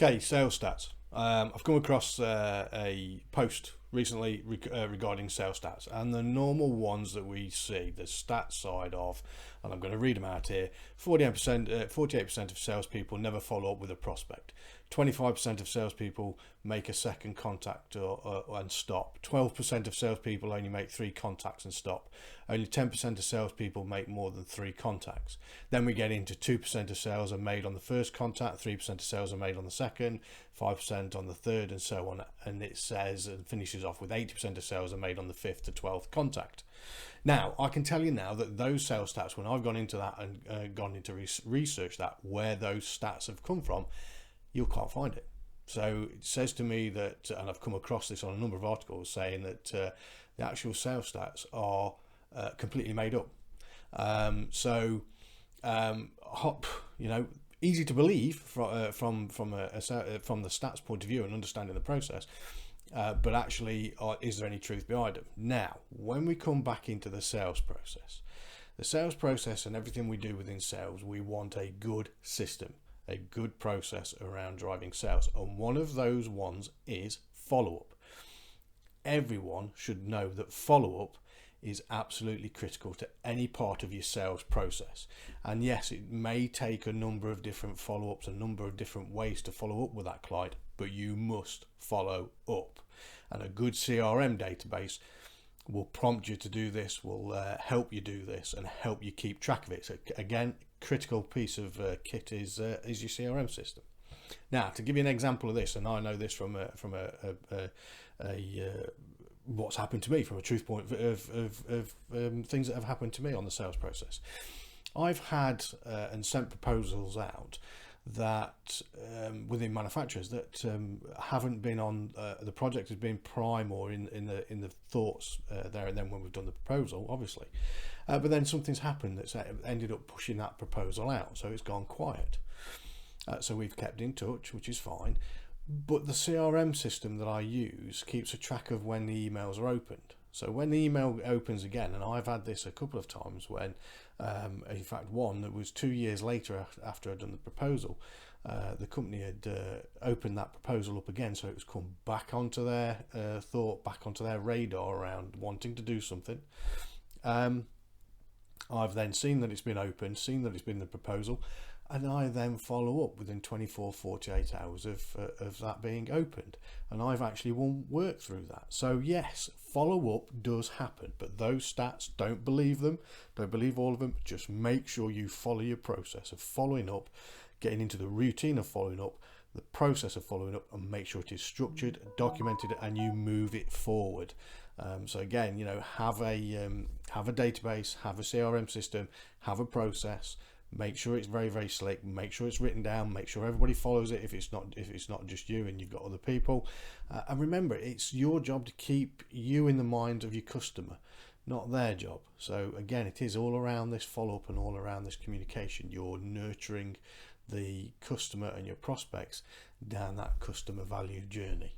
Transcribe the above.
Okay, sales stats. I've come across a post recently regarding sales stats, and the normal ones that we see, the stats side of, and I'm going to read them out here. 48% of salespeople never follow up with a prospect. 25% of salespeople make a second contact and stop. 12% of salespeople only make 3 contacts and stop. Only 10% of salespeople make more than 3 contacts. Then we get into 2% of sales are made on the first contact, 3% of sales are made on the second, 5% on the third, and so on. And it says and finishes off with 80% of sales are made on the 5th to 12th contact. Now, I can tell you now that those sales stats, when I've gone into that and gone into research that, where those stats have come from, you can't find it. So it says to me that, and I've come across this on a number of articles, saying that the actual sales stats are completely made up. Easy to believe from the stats point of view and understanding the process. But actually, is there any truth behind them? Now, when we come back into the sales process and everything we do within sales, we want a good system, a good process around driving sales. And one of those ones is follow-up. Everyone should know that follow-up is absolutely critical to any part of your sales process. And yes, it may take a number of different follow-ups, a number of different ways to follow up with that client, but you must follow up. And a good CRM database will prompt you to do this, will help you do this, and help you keep track of it. So again, critical piece of kit is your CRM system. Now, to give you an example of this, and I know this from what's happened to me, from a truth point of things that have happened to me on the sales process. I've had and sent proposals out that within manufacturers that haven't been on the project has been prime or in the thoughts there and then when we've done the proposal, obviously, but then something's happened that's ended up pushing that proposal out, so it's gone quiet. So we've kept in touch, which is fine, but the CRM system that I use keeps a track of when the emails are opened. So when the email opens again, and I've had this a couple of times when, in fact, one that was 2 years later after I'd done the proposal, the company had opened that proposal up again, so it was come back onto their thought, back onto their radar around wanting to do something. I've then seen that it's been opened, seen that it's been the proposal, and I then follow up within 48 hours of that being opened, and I've actually won work through that. So yes, follow up does happen, but those stats, don't believe them, don't believe all of them. Just make sure you follow your process of following up, getting into the routine of following up, the process of following up, and make sure it is structured, documented, and you move it forward. So again, have a database, have a CRM system, have a process. Make sure it's very, very slick. Make sure it's written down. Make sure everybody follows it. If it's not just you and you've got other people, and remember, it's your job to keep you in the mind of your customer, not their job. So again, it is all around this follow-up and all around this communication. You're nurturing the customer and your prospects down that customer value journey.